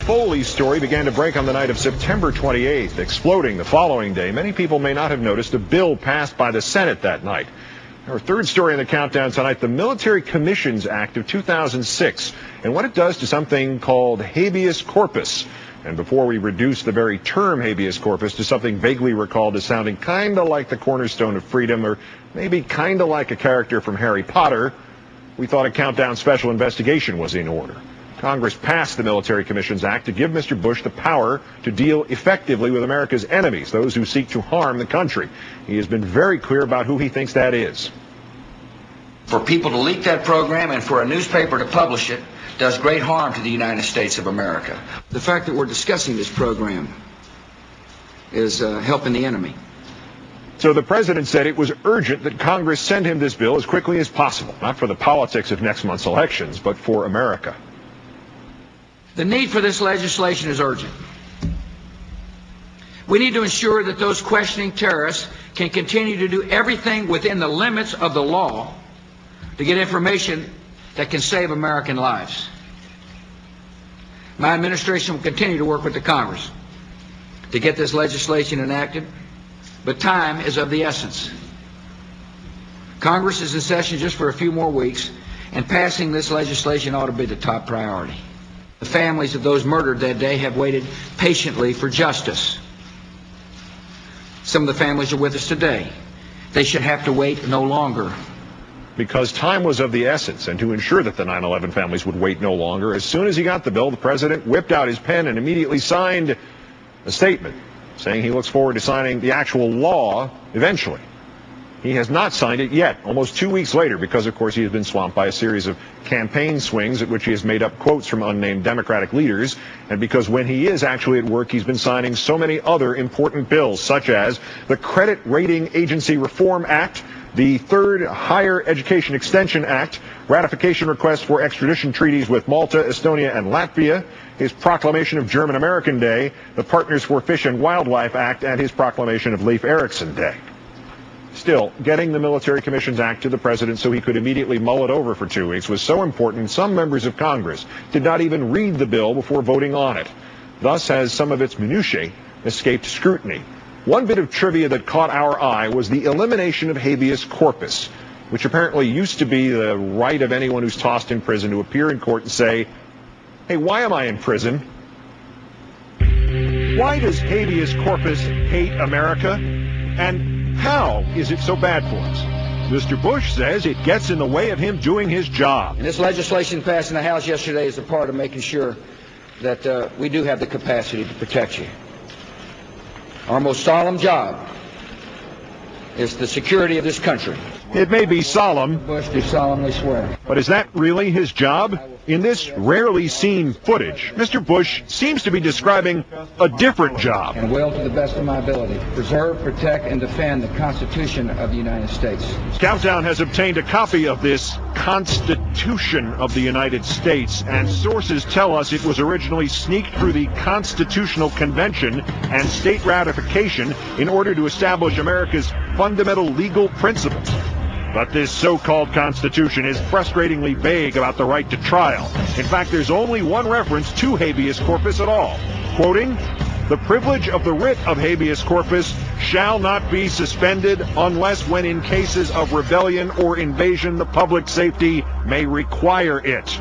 Foley's story began to break on the night of September 28th, exploding the following day. Many people may not have noticed a bill passed by the Senate that night. Our third story in the countdown tonight, the Military Commissions Act of 2006, and what it does to something called habeas corpus. And before we reduce the very term habeas corpus to something vaguely recalled as sounding kind of like the cornerstone of freedom, or maybe kind of like a character from Harry Potter, we thought a countdown special investigation was in order. Congress passed the Military Commissions Act to give Mr. Bush the power to deal effectively with America's enemies, those who seek to harm the country. He has been very clear about who he thinks that is. For people to leak that program and for a newspaper to publish it does great harm to the United States of America. The fact that we're discussing this program is helping the enemy. So the president said it was urgent that Congress send him this bill as quickly as possible, not for the politics of next month's elections, but for America. The need for this legislation is urgent. We need to ensure that those questioning terrorists can continue to do everything within the limits of the law to get information that can save American lives. My administration will continue to work with the Congress to get this legislation enacted, but time is of the essence. Congress is in session just for a few more weeks, and passing this legislation ought to be the top priority. The families of those murdered that day have waited patiently for justice. Some of the families are with us today. They should have to wait no longer. Because time was of the essence, and to ensure that the 9/11 families would wait no longer, as soon as he got the bill, the president whipped out his pen and immediately signed a statement saying he looks forward to signing the actual law eventually. He has not signed it yet, almost 2 weeks later, because, of course, he has been swamped by a series of campaign swings at which he has made up quotes from unnamed Democratic leaders, and because when he is actually at work, he's been signing so many other important bills, such as the Credit Rating Agency Reform Act, the Third Higher Education Extension Act, ratification requests for extradition treaties with Malta, Estonia, and Latvia, his proclamation of German-American Day, the Partners for Fish and Wildlife Act, and his proclamation of Leif Erikson Day. Still, getting the Military Commissions Act to the president so he could immediately mull it over for 2 weeks was so important, some members of Congress did not even read the bill before voting on it. Thus has some of its minutiae escaped scrutiny. One bit of trivia that caught our eye was the elimination of habeas corpus, which apparently used to be the right of anyone who's tossed in prison to appear in court and say, "Hey, why am I in prison? Why does habeas corpus hate America? And how is it so bad for us?" Mr. Bush says it gets in the way of him doing his job. And this legislation passed in the House yesterday is a part of making sure that we do have the capacity to protect you. Our most solemn job is the security of this country. It may be solemn, Bush do solemnly swear. but is that really his job? In this rarely seen footage, Mr. Bush seems to be describing a different job. And will, to the best of my ability, preserve, protect, and defend the Constitution of the United States. Countdown has obtained a copy of this Constitution of the United States, and sources tell us it was originally sneaked through the Constitutional Convention and state ratification in order to establish America's fundamental legal principles. But this so-called Constitution is frustratingly vague about the right to trial. In fact, there's only one reference to habeas corpus at all. Quoting, "The privilege of the writ of habeas corpus shall not be suspended unless when in cases of rebellion or invasion the public safety may require it."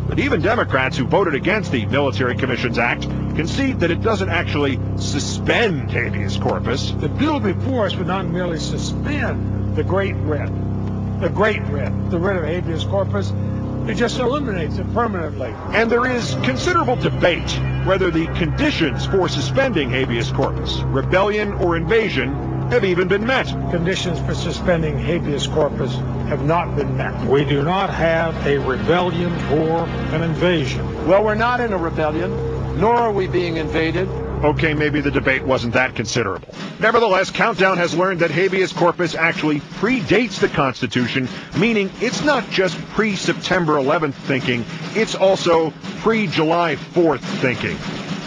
But even Democrats who voted against the Military Commissions Act concede that it doesn't actually suspend habeas corpus. The bill before us would not merely suspend the great writ, the writ of habeas corpus. It just eliminates it permanently. And there is considerable debate whether the conditions for suspending habeas corpus, rebellion or invasion, have even been met. Conditions for suspending habeas corpus have not been met. We do not have a rebellion or an invasion. Well, we're not in a rebellion, nor are we being invaded. Okay, maybe the debate wasn't that considerable. Nevertheless, Countdown has learned that habeas corpus actually predates the Constitution, meaning it's not just pre-September 11th thinking, it's also pre-July 4th thinking.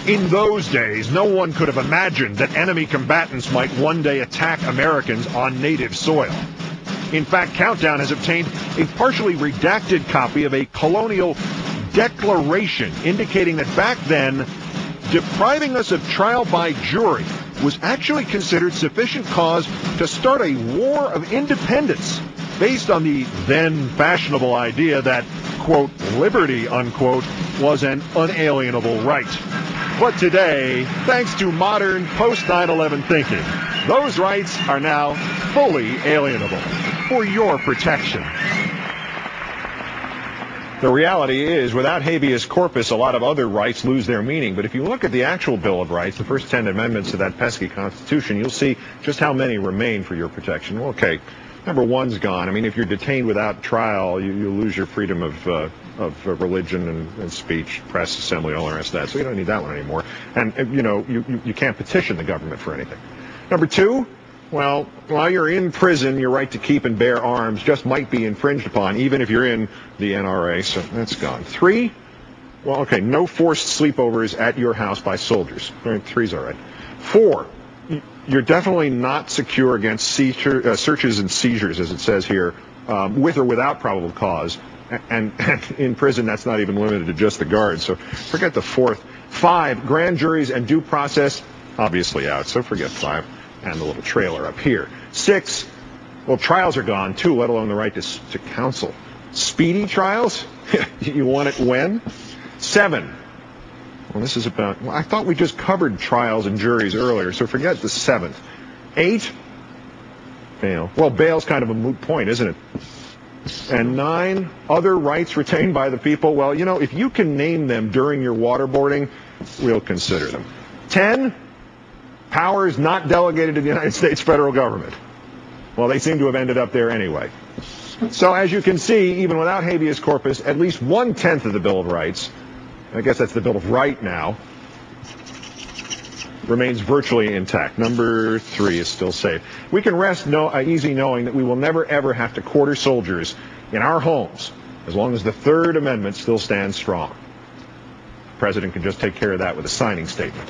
In those days, no one could have imagined that enemy combatants might one day attack Americans on native soil. In fact, Countdown has obtained a partially redacted copy of a colonial declaration indicating that back then, depriving us of trial by jury was actually considered sufficient cause to start a war of independence based on the then fashionable idea that, quote, liberty, unquote, was an unalienable right. But today, thanks to modern post-9/11 thinking, those rights are now fully alienable for your protection. The reality is, without habeas corpus, a lot of other rights lose their meaning. But if you look at the actual Bill of Rights, the first 10 amendments to that pesky Constitution, you'll see just how many remain for your protection. Okay, number one's gone. I mean, if you're detained without trial, you lose your freedom of religion and speech, press, assembly, all the rest of that. So you don't need that one anymore. And, you know, you can't petition the government for anything. Number two, well, while you're in prison, your right to keep and bear arms just might be infringed upon, even if you're in the NRA, so that's gone. Three, well, okay, no forced sleepovers at your house by soldiers. Three's all right. Four, you're definitely not secure against searches and seizures, as it says here, with or without probable cause. And in prison, that's not even limited to just the guards, so forget the fourth. Five, grand juries and due process, obviously out, so forget five. And the little trailer up here. Six, well, trials are gone, too, let alone the right to counsel. Speedy trials? You want it when? Seven, well, this is about, well, I thought we just covered trials and juries earlier, so forget the seventh. Eight, bail. Well, bail's kind of a moot point, isn't it? And nine, other rights retained by the people. Well, you know, if you can name them during your waterboarding, we'll consider them. 10, powers not delegated to the United States federal government. Well, they seem to have ended up there anyway. So as you can see, even without habeas corpus, at least 1/10 of the Bill of Rights, I guess that's the Bill of Right now, remains virtually intact. Number 3 is still safe. We can rest easy knowing that we will never, ever have to quarter soldiers in our homes as long as the Third Amendment still stands strong. The President can just take care of that with a signing statement.